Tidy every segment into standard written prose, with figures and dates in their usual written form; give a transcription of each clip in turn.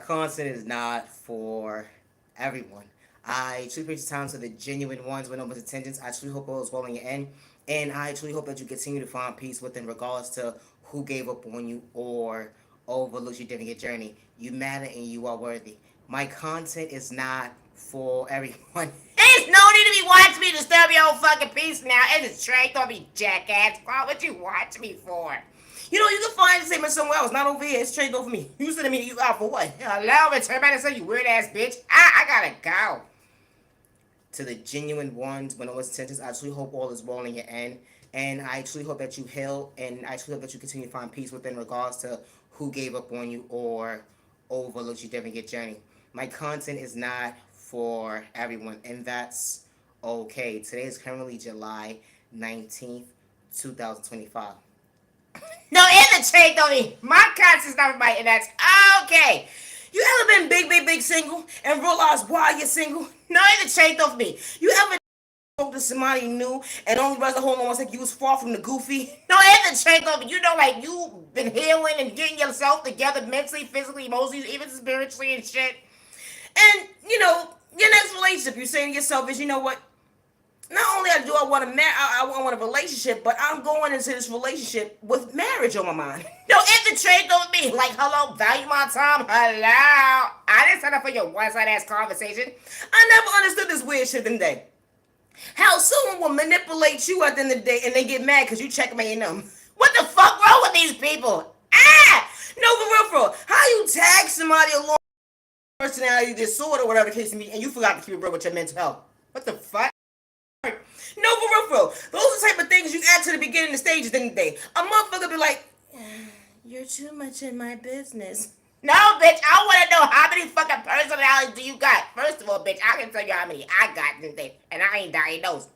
content is not for everyone. I truly appreciate the time to the genuine ones with no attendance. I truly hope all is well in your end. And I truly hope that you continue to find peace within regards to who gave up on you or overlooked you during your journey. You matter and you are worthy. My content is not for everyone. There's no need to be watching me disturb your own fucking peace now. It's straight on me, jackass. What would you watch me for? You know, you can find the statement somewhere else, not over here. It's straight over me. You said to me, you out for what? Allow me to turn back and say, you weird ass bitch. I gotta go. To the genuine ones, when it was intentions, I truly hope all is well in your end. And I truly hope that you heal, and I truly hope that you continue to find peace within regards to who gave up on you or overlooked you during your journey. My content is not for everyone, and that's okay. Today is currently July 19th, 2025. No, in the trade though, my content's not everybody, and that's okay. You ever been big single and realized why you're single? No, in the trade though, me. You ever spoke to somebody new and only realized the whole moment was like you was far from the goofy? No, in the trade though, you know, like you been healing and getting yourself together mentally, physically, emotionally, even spiritually and shit. And you know, your next relationship, you're saying to yourself is, you know what? Not only do I want to I want a relationship, but I'm going into this relationship with marriage on my mind. No, if the trade don't be like, hello, value my time, hello. I didn't sign up for your one-side ass conversation. I never understood this weird shit in the day. How someone will manipulate you at the end of the day and they get mad because you checkmating them. What the fuck wrong with these people? Ah! No, for real. How you tag somebody along personality disorder, whatever the case may be, and you forgot to keep it real with your mental health? What the fuck? No, for real. Those are the type of things you add to the beginning of the stages in the day. A motherfucker be like, you're too much in my business. No, bitch, I want to know how many fucking personalities do you got. First of all, bitch, I can tell you how many I got in the day, and I ain't diagnosed.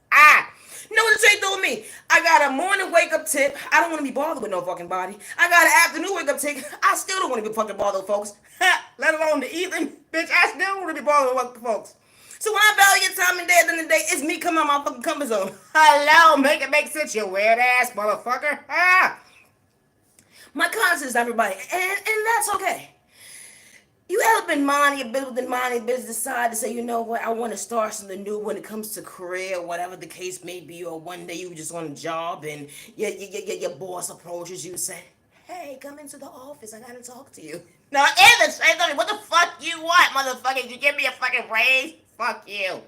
No, what the trade told me. I got a morning wake up tip. I don't want to be bothered with no fucking body. I got an afternoon wake up tip. I still don't want to be fucking bothered with folks. Let alone the evening. Bitch, I still want to be bothered with folks. So when I value your time and day at the end of the day, it's me coming out my fucking comfort zone. Hello, make it make sense, you weird ass motherfucker. My conscience, everybody, and that's okay. You ever been minding your business, decide to say, you know what, I want to start something new when it comes to career, or whatever the case may be, or one day you just on a job and your boss approaches you and say, hey, come into the office, I gotta talk to you. No, what the fuck you want, motherfucker? You give me a fucking raise? Fuck you. No,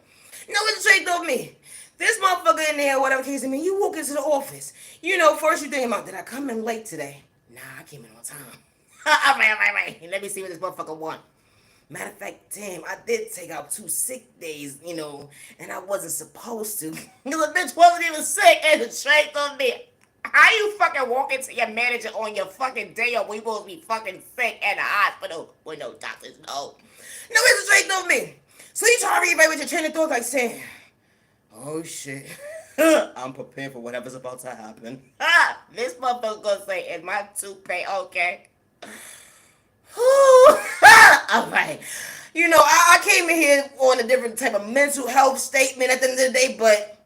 it's straight though me. This motherfucker in there, whatever case it may be, you walk into the office. You know, first you think about, did I come in late today? Nah, I came in on time. Alright. Let me see what this motherfucker want. Matter of fact, damn, I did take out 2 sick days, you know, and I wasn't supposed to. Because the bitch wasn't even sick, and it's straight on me. How you fucking walk into your manager on your fucking day off when you supposed to be fucking sick at the hospital with no doctors? No, it's straight on me. So you try to read with your train of thought like saying, oh shit. I'm prepared for whatever's about to happen. This motherfucker gonna say, is my toupee okay? Alright. You know, I came in here on a different type of mental health statement at the end of the day, but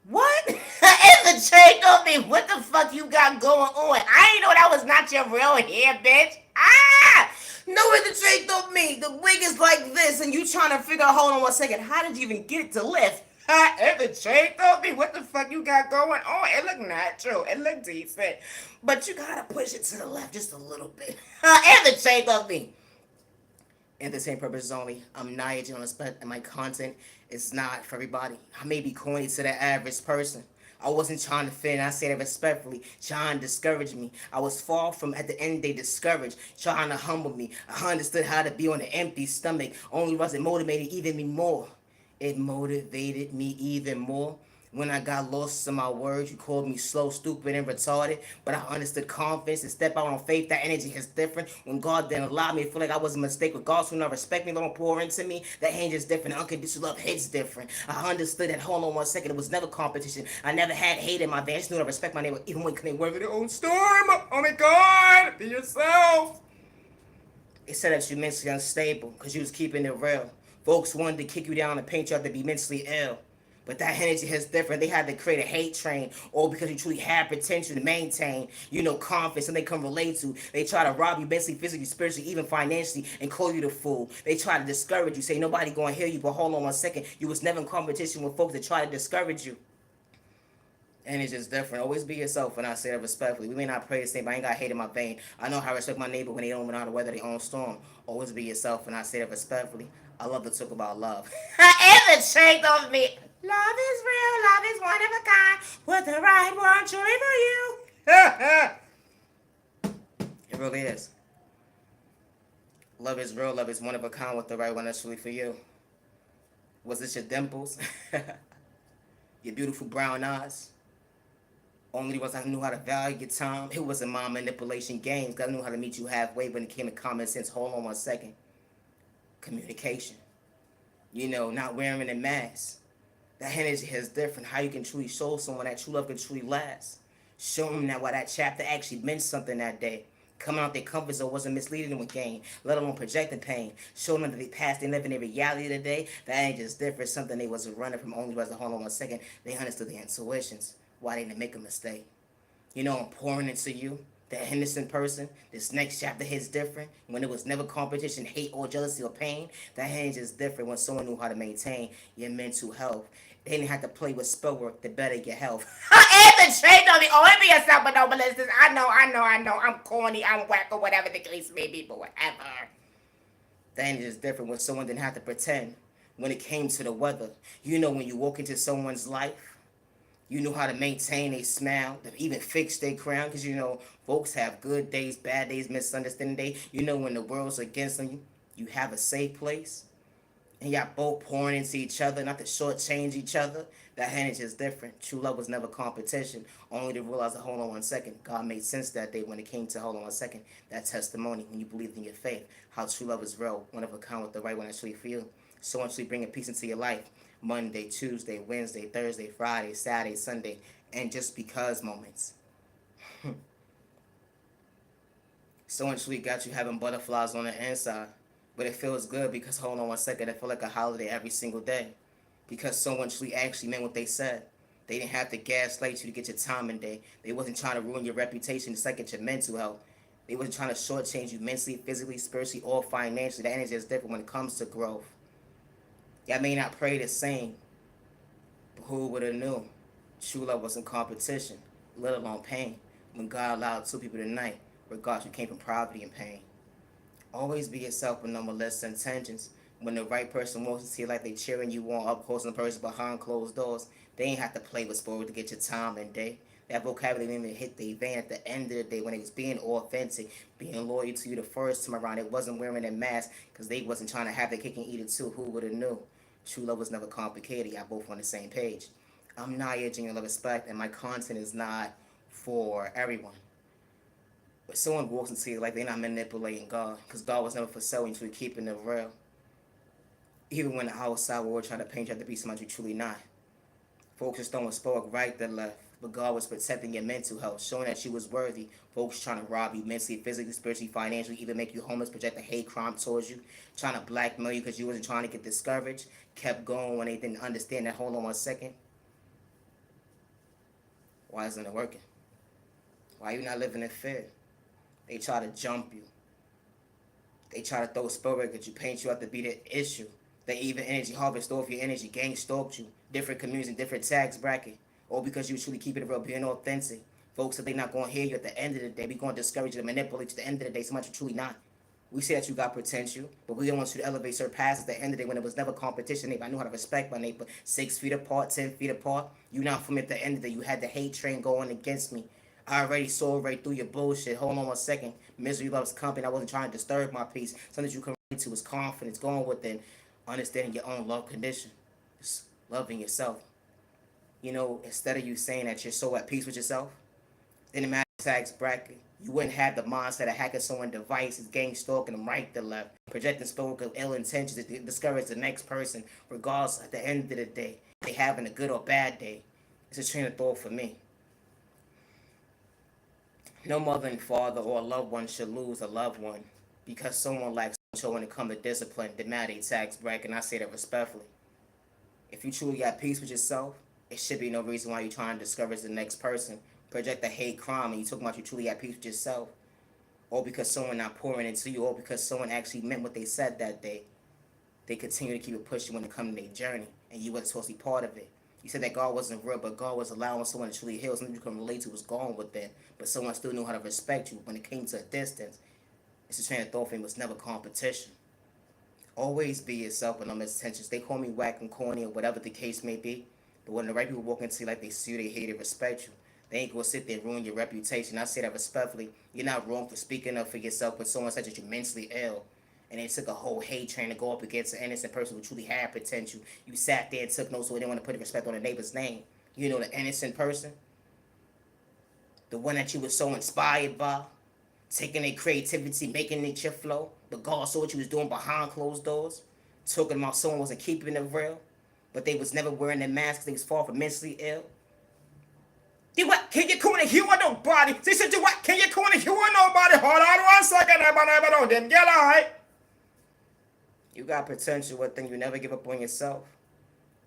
what? It's a change on me. What the fuck you got going on? I ain't know that was not your real hair, bitch. No, it's a change on me. The wig is like this, and you trying to figure out, hold on 1 second, how did you even get it to lift? It's a change on me. What the fuck you got going on? It look natural. It look decent. But you gotta push it to the left just a little bit. It's a change on me. Entertainment purposes only. I'm not aging on spec, and my content is not for everybody. I may be corny to the average person. I wasn't trying to fit in. I say that respectfully. Trying to discourage me. I was far from, at the end, they discouraged. Trying to humble me. I understood how to be on an empty stomach. Only was it motivated even me more. It motivated me even more. When I got lost in my words, you called me slow, stupid, and retarded. But I understood confidence and step out on faith. That energy is different. When God didn't allow me to feel like I was a mistake. With God who not respect me, don't pour into me. That hand is different. Unconditional love hits different. I understood that, hold on 1 second, it was never competition. I never had hate in my van. I just knew to respect my neighbor, even when they work their own storm. Oh my God, be yourself. It said that you're mentally unstable because you was keeping it real. Folks wanted to kick you down and paint you out to be mentally ill. But that energy is different. They had to create a hate train, or because you truly have potential to maintain, confidence, and they can relate to. They try to rob you mentally, physically, spiritually, even financially, and call you the fool. They try to discourage you, say nobody gonna hear you. But hold on 1 second, you was never in competition with folks that try to discourage you. And it's just different. Always be yourself, and I say that respectfully. We may not pray the same, but I ain't got hate in my vein. I know how to respect my neighbor when they don't know how to weather their own storm. Always be yourself, and I say that respectfully. I love to talk about love. And the strength of me. Love is real, love is one of a kind. With the right one truly for you. It really is. Love is real, love is one of a kind with the right one that's truly for you. Was this your dimples? Your beautiful brown eyes? Only was I knew how to value your time. It wasn't my manipulation games. I knew how to meet you halfway when it came to common sense. Hold on 1 second. Communication. Not wearing a mask. That energy is different. How you can truly show someone that true love can truly last. Show them that why that chapter actually meant something that day. Coming out their comfort zone wasn't misleading them with gain, let alone projecting pain. Showing them that they passed, they live in their reality today. That ain't just different. Something they wasn't running from. Only was hold on 1 second. They understood their intuitions. Why they didn't make a mistake. I'm pouring into you. That innocent person, this next chapter hits different. When it was never competition, hate, or jealousy, or pain, that hinge is different when someone knew how to maintain your mental health. They didn't have to play with spell work to better your health. And the trade on me. Oh, it be yourself, but no, but listen, I know. I'm corny, I'm whack, or whatever the case may be, but whatever. That energy is different when someone didn't have to pretend. When it came to the weather, when you walk into someone's life, you know how to maintain a smile, to even fix their crown, because folks have good days, bad days, misunderstanding days. When the world's against them, you have a safe place, and y'all both pouring into each other, not to shortchange each other. That energy is different. True love was never competition. Only to realize that hold on 1 second, God made sense that day when it came to hold on 1 second. That testimony when you believed in your faith, how true love is real, one of a kind with the right one actually feel. So actually bringing peace into your life. Monday, Tuesday, Wednesday, Thursday, Friday, Saturday, Sunday, and just because moments. So actually got you having butterflies on the inside. But it feels good because hold on 1 second, it feels like a holiday every single day. Because someone actually meant what they said. They didn't have to gaslight you to get your time and day. They wasn't trying to ruin your reputation to second your mental health. They wasn't trying to shortchange you mentally, physically, spiritually, or financially. That energy is different when it comes to growth. Y'all may not pray the same, but who would have knew? True love wasn't competition, let alone pain. When God allowed two people to unite, regardless who came from poverty and pain. Always be yourself with no malicious intentions. When the right person wants to see like they cheering you on up close and the person behind closed doors, they ain't have to play with sport to get your time and day. That vocabulary didn't even hit the vein at the end of the day when it was being authentic, being loyal to you the first time around. It wasn't wearing a mask because they wasn't trying to have their cake and eat it too. Who would have knew? True love was never complicated. Y'all both on the same page. I'm Naya, genuine respect, and my content is not for everyone. But someone walks into it like they're not manipulating God, because God was never for selling to keeping it real. Even when the outside world trying to paint you out to be somebody you truly not. Folks just throwing spoke right to left, but God was protecting your mental health, showing that you was worthy. Folks trying to rob you mentally, physically, spiritually, financially, even make you homeless, project a hate crime towards you, trying to blackmail you because you wasn't trying to get discouraged, kept going when they didn't understand that. Hold on 1 second. Why isn't it working? Why you not living in fear? They try to jump you. They try to throw a spell break at you, paint you out to be the issue. They even energy harvest off your energy, gang stalked you, different communities, different tax bracket, all because you truly keeping it real, being authentic. Folks that they not going to hear you at the end of the day. We going to discourage you and manipulate you at the end of the day, so much you truly not. We say that you got potential, but we don't want you to elevate, surpass at the end of the day when it was never competition. Neighbor, I knew how to respect my neighbor. 6 feet apart, 10 feet apart. You not from me at the end of the day. You had the hate train going against me. I already saw right through your bullshit. Hold on 1 second. Misery loves company. I wasn't trying to disturb my peace. Something you can relate to is confidence, going within, understanding your own love condition. Just loving yourself. Instead of you saying that you're so at peace with yourself, in the matter tax bracket, you wouldn't have the mindset of hacking someone's devices, gang stalking them right to left, projecting spoke of ill intentions to discourage the next person, regardless at the end of the day, they having a good or bad day. It's a train of thought for me. No mother and father or a loved one should lose a loved one because someone lacks control when it comes to discipline, the matter tax bracket, and I say that respectfully. If you truly got peace with yourself, it should be no reason why you're trying to discourage the next person, project a hate crime, and you talking about you truly got peace with yourself, or because someone not pouring into you, or because someone actually meant what they said that day. They continue to keep it pushing when it comes to their journey, and you wasn't supposed to be part of it. You said that God wasn't real, but God was allowing someone to truly heal, something you can relate to was gone with it, but someone still knew how to respect you when it came to a distance. It's a train of thought for me was never competition. Always be yourself with no misintentions. They call me whack and corny or whatever the case may be, but when the right people walk into you like they see you, they hate and respect you. They ain't gonna sit there and ruin your reputation. I say that respectfully. You're not wrong for speaking up for yourself when someone said that you're mentally ill. And they took a whole hate train to go up against an innocent person who truly had potential. You sat there and took notes so they didn't want to put respect on the neighbor's name. You know, the innocent person, the one that you were so inspired by, taking their creativity, making it your flow, but God saw what you was doing behind closed doors, talking about someone wasn't keeping it real, but they was never wearing their masks, they was far from mentally ill. Do what? Can you corner you on nobody? They said, do what? Can you corner you on nobody? Hold on 1 second, I didn't get alright. You got potential, one thing you never give up on yourself.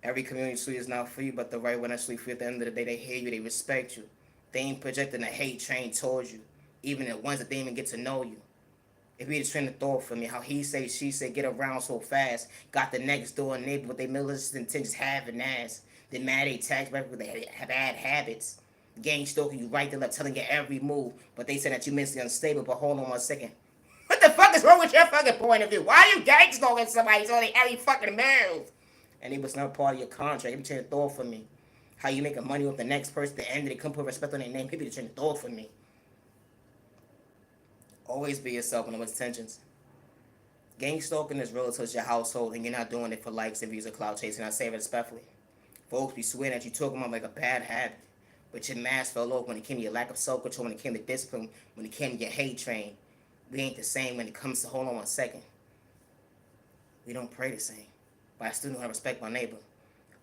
Every community suite is not for you, but the right one actually for you. At the end of the day, they hear you, they respect you. They ain't projecting a hate train towards you, even the ones that they even get to know you. It be the train of thought for me, how he say, she say, get around so fast. Got the next door neighbor with their malicious intentions having ass. They mad they tax back because they have bad habits. Gang stalking you right to left, telling you every move, but they say that you mentally unstable. But hold on 1 second. What the fuck is wrong with your fucking point of view? Why are you gang stalking somebody so they every fucking move? And it was not part of your contract. It be train of thought for me. How you making money with the next person, the end of it, come put respect on their name. People be train of thought for me. Always be yourself and no intentions. Gang stalking is real to your household, and you're not doing it for likes and views or clout chasing. I say it respectfully. Folks be swearing that you talking about like a bad habit, but your mask fell off when it came to your lack of self-control, when it came to discipline, when it came to your hate train. We ain't the same when it comes to, hold on 1 second. We don't pray the same, but I still know how to respect my neighbor.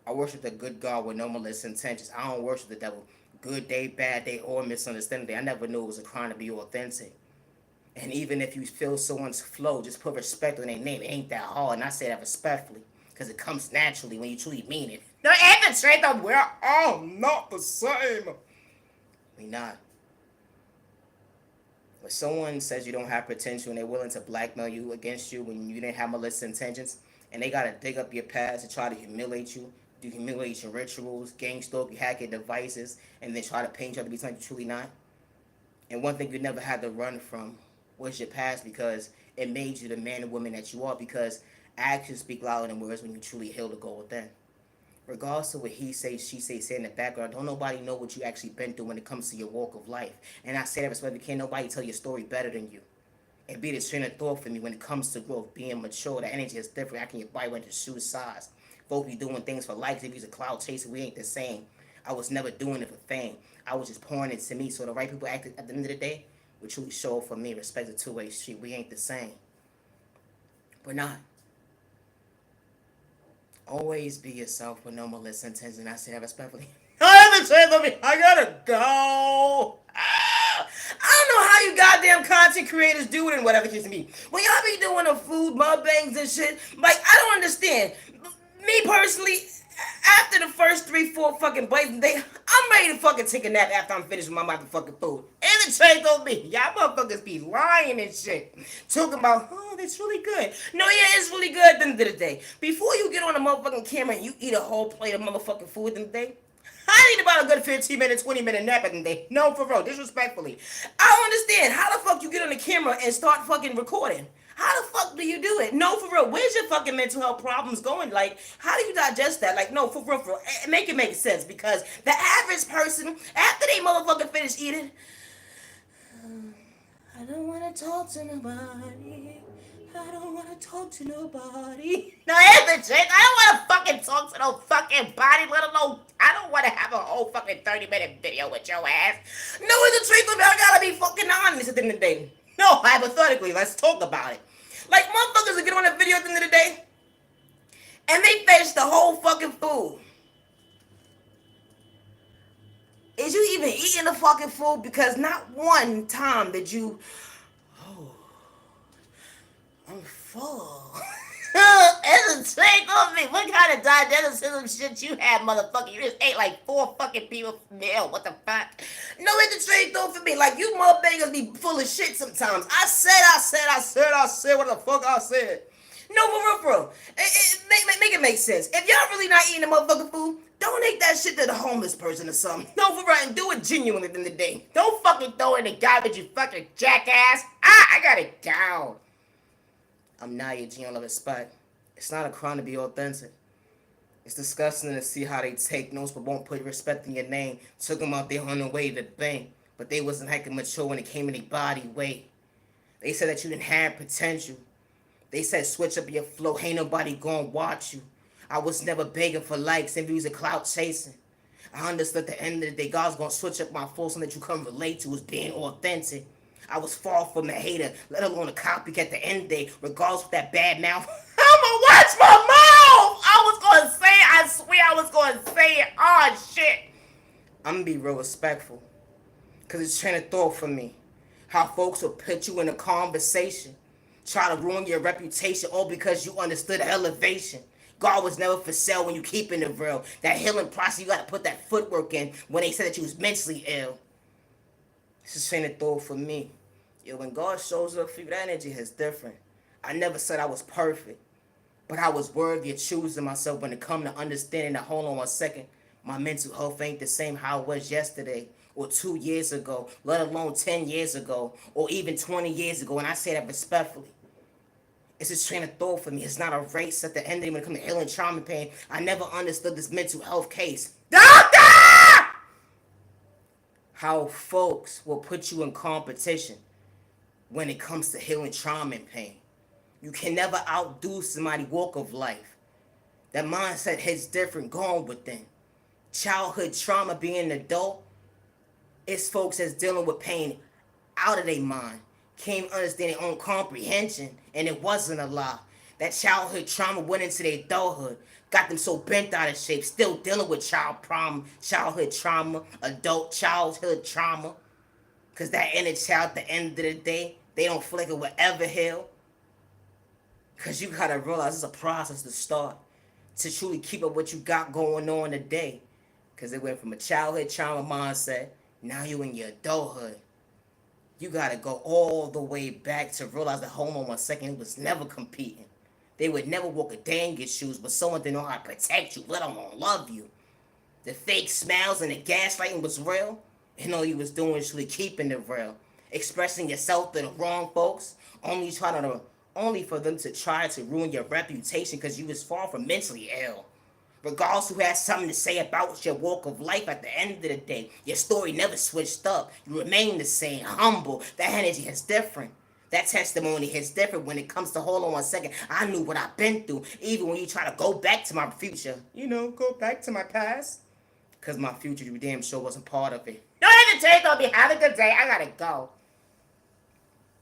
I worship the good God with no malicious intentions. I don't worship the devil. Good day, bad day, or misunderstanding day. I never knew it was a crime to be authentic. And even if you feel someone's flow, just put respect on their name. It ain't that hard, and I say that respectfully, because it comes naturally when you truly mean it. No, ain't the straight up, we're all not the same. We not. When someone says you don't have potential and they're willing to blackmail you against you when you didn't have malicious intentions, and they gotta dig up your past and try to humiliate you, do humiliation rituals, gang stalk you, hack your devices, and then try to paint you up to be something you're truly not. And one thing you never had to run from was your past, because it made you the man and woman that you are, because actions speak louder than words when you truly heal the goal within. Regardless of what he say, she say in the background, don't nobody know what you actually been through when it comes to your walk of life. And I say that respectfully, can't nobody tell your story better than you. It be the train of thought for me when it comes to growth, being mature. The energy is different. I can your body went to shoe size. Folks be doing things for likes. If he's a cloud chaser, we ain't the same. I was never doing it for fame. I was just pouring it to me. So the right people acted at the end of the day would truly show up for me. Respect the two-way street. We ain't the same. We're not. Always be yourself with no malicious intentions, and I say that respectfully. I haven't said to me, I gotta go. I don't know how you goddamn content creators do it and whatever it is to me. When y'all be doing the food mukbangs and shit, like, I don't understand. Me personally, after the first 3-4 fucking bites, I'm ready to fucking take a nap after I'm finished with my motherfucking food. And the trade don't be. Y'all motherfuckers be lying and shit. Talking about, oh, that's really good. No, yeah, it's really good at the end of the day. Before you get on the motherfucking camera and you eat a whole plate of motherfucking food at the end of the day, I need about a good 15-minute, 20-minute nap at the day. No, for real, disrespectfully. I don't understand. How the fuck you get on the camera and start fucking recording? How the fuck do you do it? No, for real. Where's your fucking mental health problems going? Like, how do you digest that? Like, no, for real. Make it make sense. Because the average person, after they motherfucking finish eating, I don't want to talk to nobody. I don't want to talk to nobody. No, here's the trick. I don't want to fucking talk to no fucking body, let alone, I don't want to have a whole fucking 30-minute video with your ass. No, it's a trick of it. I gotta be fucking honest at the end of the day. No, hypothetically, let's talk about it. Like, motherfuckers will get on a video at the end of the day, and they finish the whole fucking food. Is you even eating the fucking food? Because not one time did you, oh, I'm full. It's a trick on me. What kind of digestive shit you had, motherfucker? You just ate like 4 fucking people meal. What the fuck? No, it's a trick though for me. Like, you motherfuckers be full of shit sometimes. I said what the fuck I said. No, for real. Make it make sense. If y'all really not eating the motherfucking food, donate that shit to the homeless person or something. No, for real, and do it genuinely at the end of the day. Don't fucking throw it in the garbage, you fucking jackass. I got it down. I'm Naya G on Love Respect. It's not a crime to be authentic. It's disgusting to see how they take notes but won't put respect in your name. Took them out there on the way to the bank, but they wasn't acting mature when it came in their body weight. They said that you didn't have potential. They said switch up your flow, ain't nobody gonna watch you. I was never begging for likes and views and clout chasing. I understood at the end of the day, God's gonna switch up my flow so that you can relate to as being authentic. I was far from a hater, let alone a copycat at the end of the day, regardless of that bad mouth. I'ma watch my mouth! I was gonna say it, I swear I was gonna say it. Oh shit. I'm gonna be real respectful. Cause it's train of thought for me. How folks will put you in a conversation, try to ruin your reputation all because you understood elevation. God was never for sale when you keeping it real. That healing process, you gotta put that footwork in when they said that you was mentally ill. This is train of thought for me. Yo, when God shows up for you, that energy is different. I never said I was perfect, but I was worthy of choosing myself when it come to understanding that, hold on 1 second, my mental health ain't the same how it was yesterday or 2 years ago, let alone 10 years ago or even 20 years ago, and I say that respectfully. It's a train of thought for me. It's not a race at the end of the day when it comes to healing trauma and pain. I never understood this mental health case. Doctor! How folks will put you in competition when it comes to healing trauma and pain. You can never outdo somebody's walk of life. That mindset hits different going within. Childhood trauma being an adult, it's folks that's dealing with pain out of their mind. Can't understand their own comprehension, and it wasn't a lie. That childhood trauma went into their adulthood, got them so bent out of shape, still dealing with childhood trauma, adult childhood trauma. Cause that inner child at the end of the day, they don't feel like it will ever heal. Cause you gotta realize it's a process to start to truly keep up what you got going on today. Cause it went from a childhood trauma mindset, now you in your adulthood. You gotta go all the way back to realize that, hold on 1 second, it was never competing. They would never walk a day in your shoes, but someone didn't know how to protect you, let alone love you. The fake smiles and the gaslighting was real, and all you was doing was really keeping it real. Expressing yourself to the wrong folks, only for them to try to ruin your reputation because you was far from mentally ill. Regardless who has something to say about your walk of life, at the end of the day, your story never switched up. You remain the same, humble. That energy is different. That testimony is different when it comes to, hold on 1 second, I knew what I've been through. Even when you try to go back to my future, go back to my past. Because my future, you damn sure wasn't part of it. Don't hesitate, don't be. Have a good day. I gotta go.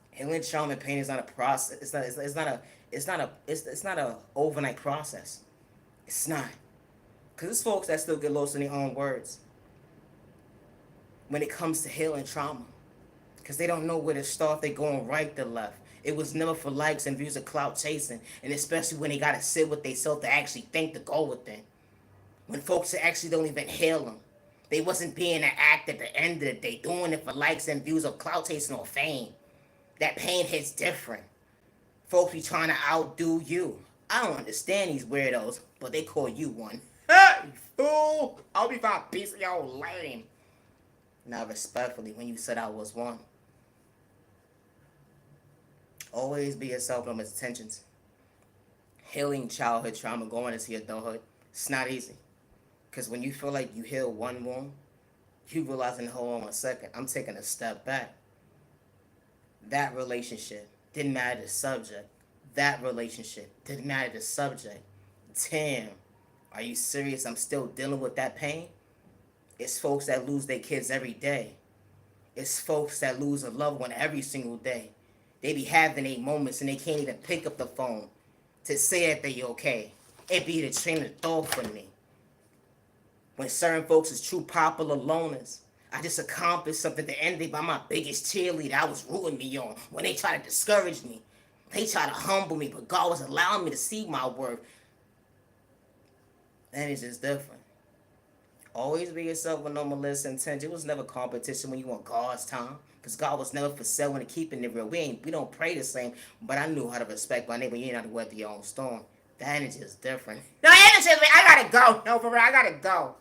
Healing trauma and pain is not a process. It's not a overnight process. It's not. Because there's folks that still get lost in their own words when it comes to healing trauma. Because they don't know where to start. They're going right to left. It was never for likes and views of clout chasing. And especially when they got to sit with themselves to actually think to go within. When folks actually don't even heal them. They wasn't being an act at the end of the day. Doing it for likes and views of clout chasing or fame. That pain hits different. Folks be trying to outdo you. I don't understand these weirdos, but they call you one. You fool! I'll be fine, piece of your lame. Now, respectfully, when you said I was one, always be yourself no intentions. Healing childhood trauma going into adulthood, it's not easy. Because when you feel like you heal one wound, you realizing, hold on 1 second, I'm taking a step back. That relationship didn't matter the subject. That relationship didn't matter the subject. Damn, are you serious? I'm still dealing with that pain? It's folks that lose their kids every day. It's folks that lose a loved one every single day. They be having their moments and they can't even pick up the phone to say that they okay. It be the train of thought for me. When certain folks is true popular loners, I just accomplished something at the end of the day by my biggest cheerleader I was rooting me on when they try to discourage me. They try to humble me, but God was allowing me to see my worth. And it's just different. Always be yourself with no malicious intent. It was never competition when you want God's time. Because God was never for selling and keeping it real. We don't pray the same, but I knew how to respect my neighbor. You ain't how to weather your own storm. The energy is different. No, energy is, I gotta go. No, for real, I gotta go.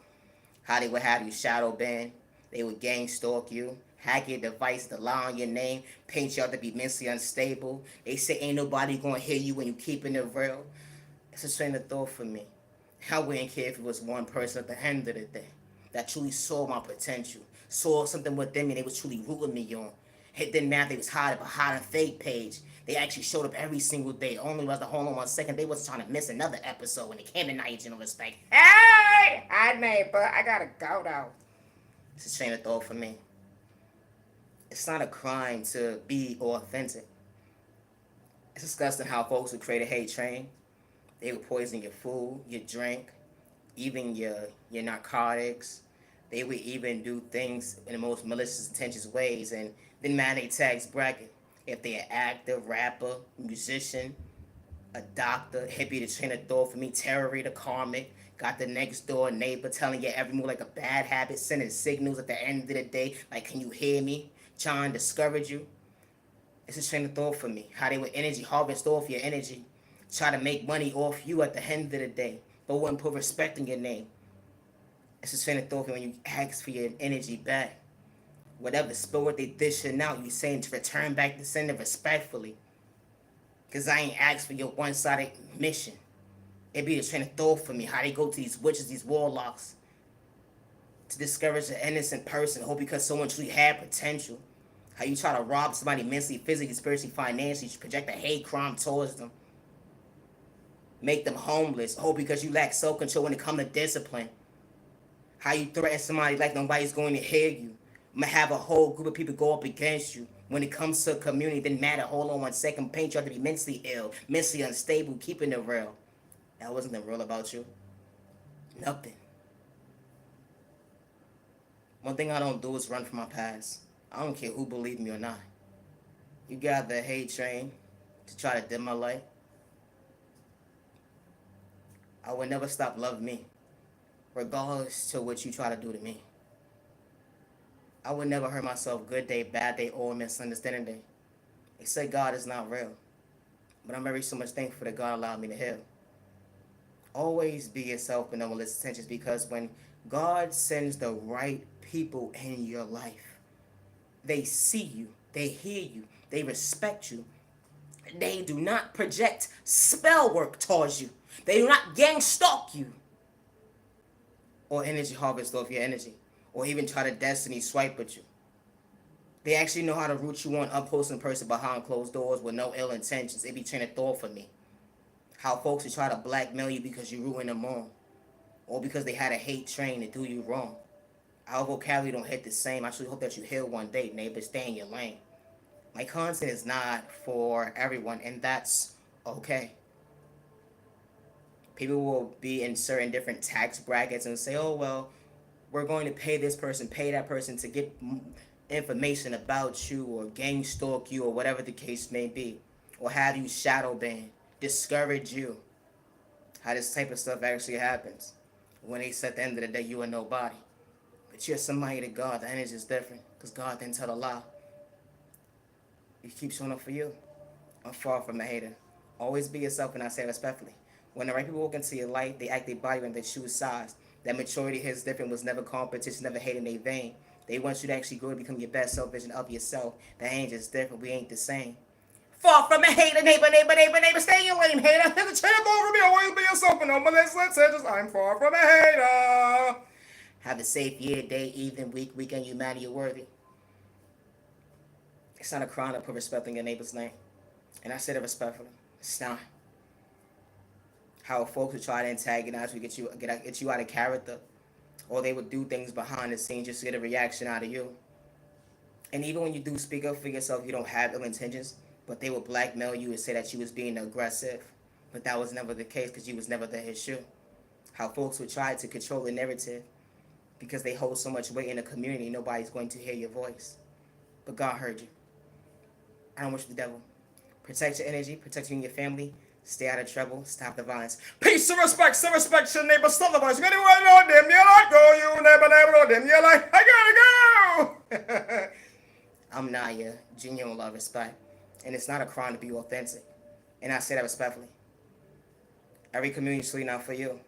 How they would have you shadow ban. They would gang stalk you. Hack your device to lie on your name. Paint you out to be mentally unstable. They say ain't nobody gonna hear you when you keeping it real. It's a train of thought for me. I wouldn't care if it was one person at the end of the day that truly saw my potential, saw something within me they was truly rooting me on. It didn't matter if they was hiding behind a fake page. They actually showed up every single day. Only was the hold on 1 second. They wasn't trying to miss another episode when it came to Night Respect. Hey! Hi, neighbor. I gotta go, though. It's a train of thought for me. It's not a crime to be authentic. It's disgusting how folks would create a hate train. They would poison your food, your drink, even your narcotics. They would even do things in the most malicious, intentions ways. And then man, they tags bracket. If they're an actor, rapper, musician, a doctor, hippie, the train of thought for me, terrorist, karmic, got the next door neighbor telling you every move like a bad habit, sending signals at the end of the day, like, can you hear me? Trying to discourage you. It's a train of thought for me. How they would energy harvest off your energy, try to make money off you at the end of the day, but wouldn't put respect in your name. It's a train of thought when you ask for your energy back. Whatever spirit they dishing out, you saying to return back to sender respectfully. Cause I ain't asked for your one-sided mission. It be the train of thought for me. How they go to these witches, these warlocks, to discourage an innocent person, all because someone truly had potential. How you try to rob somebody mentally, physically, spiritually, financially, project a hate crime towards them. Make them homeless, all because you lack self-control when it comes to discipline. How you threaten somebody like nobody's going to hear you. I'm gonna have a whole group of people go up against you. When it comes to a community, it didn't matter. Hold on 1 second. Paint you out to be mentally ill, mentally unstable, keeping it real. That wasn't the real about you. Nothing. One thing I don't do is run from my past. I don't care who believes me or not. You got the hate train to try to dim my light. I would never stop loving me, regardless to what you try to do to me. I would never hurt myself good day, bad day, or misunderstanding day. They say God is not real, but I'm very so much thankful that God allowed me to heal. Always be yourself and no malicious intentions, because when God sends the right people in your life, they see you, they hear you, they respect you. They do not project spell work towards you. They do not gang stalk you or energy harvest off your energy, or even try to destiny swipe at you. They actually know how to root you on up close in person behind closed doors with no ill intentions. It be train of thought for me. How folks will try to blackmail you because you ruined them wrong, or because they had a hate train to do you wrong. Our vocabulary don't hit the same. I actually hope that you heal one day, neighbor. Stay in your lane. My content is not for everyone, and that's okay. People will be in certain different tax brackets and say, oh, well, we're going to pay this person, pay that person to get information about you or gang stalk you or whatever the case may be, or have you shadow ban, discourage you. How this type of stuff actually happens. When they say at the end of the day, you are nobody. But you're somebody to God. The energy is different, because God didn't tell a lie. You keep showing up for you. I'm far from a hater. Always be yourself, and I say respectfully. When the right people walk into your life, they act their body and they choose size. That maturity his different, was never competition, never hating their vein. They want you to actually grow to become your best self vision of yourself. That ain't just different. We ain't the same. Far from a hater, neighbor. Stay in your lane, hater. Hit the chair over me. Always be yourself, and no malicious just I'm far from a hater. Have a safe year, day, evening, week, weekend. You matter, you're worthy. It's not a crime to put respect in your neighbor's name. And I said it respectfully. It's not. How folks would try to antagonize you, get you out of character, or they would do things behind the scenes just to get a reaction out of you. And even when you do speak up for yourself, you don't have ill intentions, but they would blackmail you and say that you was being aggressive. But that was never the case, because you was never the issue. How folks would try to control the narrative because they hold so much weight in the community, nobody's going to hear your voice. But God heard you. I don't wish the devil. Protect your energy, protect you and your family. Stay out of trouble. Stop the violence. Peace and respect. Some respect your neighbor. Stop the violence. Anyone know them? You like go. You never know them. You like. I gotta go. I'm Naya. Genuine love, respect, and it's not a crime to be authentic. And I say that respectfully. Every community sleep not for you,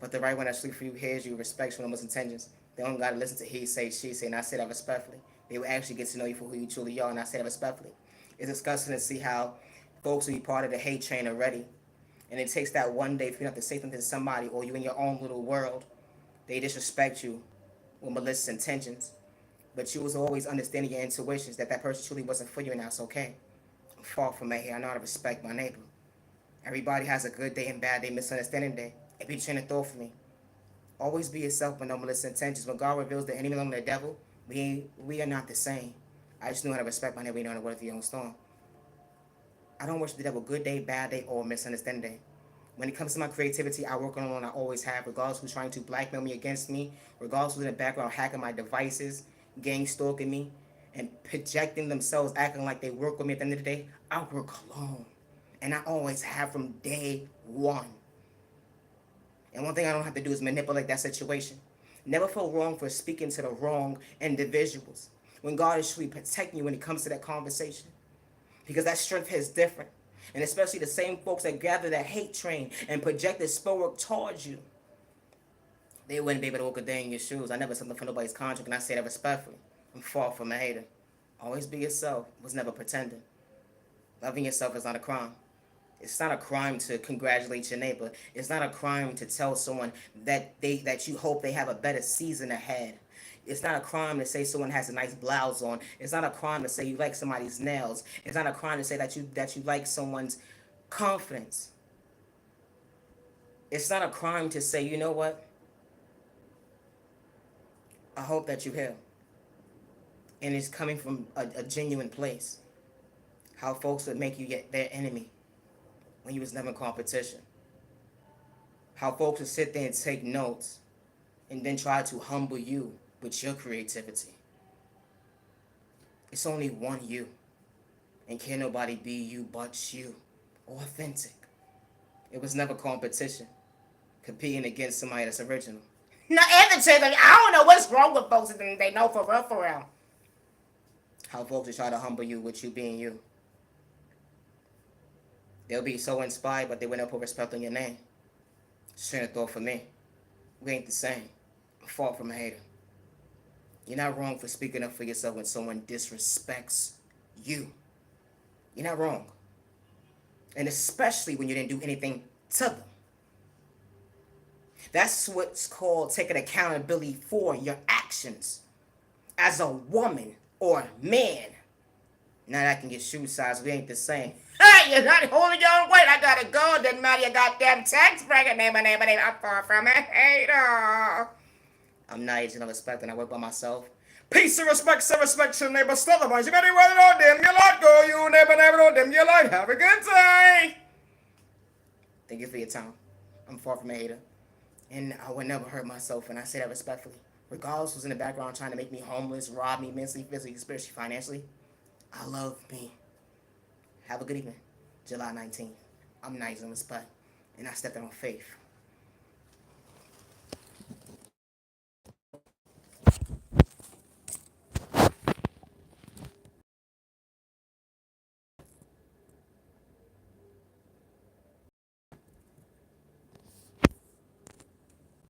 but the right one that sleep for you hears you, respects you, and knows intentions. They don't gotta listen to he say, she say, and I say that respectfully. They will actually get to know you for who you truly are, and I say that respectfully. It's disgusting to see how folks will be part of the hate train already, and it takes that one day for you not to say something to somebody, or you in your own little world. They disrespect you with malicious intentions, but you was always understanding your intuitions that that person truly wasn't for you, and that's okay. I'm far from it here. I know how to respect my neighbor. Everybody has a good day and bad day, misunderstanding day. It be train of thought for me. Always be yourself with no malicious intentions. When God reveals the enemy along the devil, we are not the same. I just know how to respect my neighbor, you know how to weather your own storm. I don't wish the devil good day, bad day, or misunderstanding day. When it comes to my creativity, I work on it, and I always have, regardless who's trying to blackmail me against me, regardless who's in the background hacking my devices, gang stalking me, and projecting themselves, acting like they work with me. At the end of the day, I work alone. And I always have from day one. And one thing I don't have to do is manipulate that situation. Never feel wrong for speaking to the wrong individuals. When God is truly protecting you when it comes to that conversation. Because that strength is different. And especially the same folks that gather that hate train and project their spell work towards you. They wouldn't be able to walk a day in your shoes. I never something for nobody's contract, and I say that respectfully. I'm far from a hater. Always be yourself. Was never pretending. Loving yourself is not a crime. It's not a crime to congratulate your neighbor. It's not a crime to tell someone that you hope they have a better season ahead. It's not a crime to say someone has a nice blouse on. It's not a crime to say you like somebody's nails. It's not a crime to say that you like someone's confidence. It's not a crime to say, you know what? I hope that you heal. And it's coming from a genuine place. How folks would make you their enemy when you was never in competition. How folks would sit there and take notes and then try to humble you with your creativity. It's only one you. And can't nobody be you but you. Authentic. It was never competition. Competing against somebody that's original. Now, evidently, I don't know what's wrong with folks and they know for real, for real. How folks will try to humble you with you being you. They'll be so inspired, but they will not put respect on your name. Train of thought for me. We ain't the same. I'm far from a hater. You're not wrong for speaking up for yourself when someone disrespects you. You're not wrong. And especially when you didn't do anything to them. That's what's called taking accountability for your actions. As a woman or man. Now that I can get shoe size, we ain't the same. Hey, you're not holding your own weight. I gotta go. Doesn't matter your goddamn tax bracket. Name. I'm far from a hater. I'm not aging of respect and I work by myself. Peace and respect, some respect to your neighbor. Otherwise, you better weather on them. You like go. You never on them. You like. Have a good day. Thank you for your time. I'm far from a hater. And I would never hurt myself, and I say that respectfully. Regardless who's in the background trying to make me homeless, rob me mentally, physically, spiritually, financially, I love me. Have a good evening. July 19th. I'm nice and respect. And I stepped out on faith.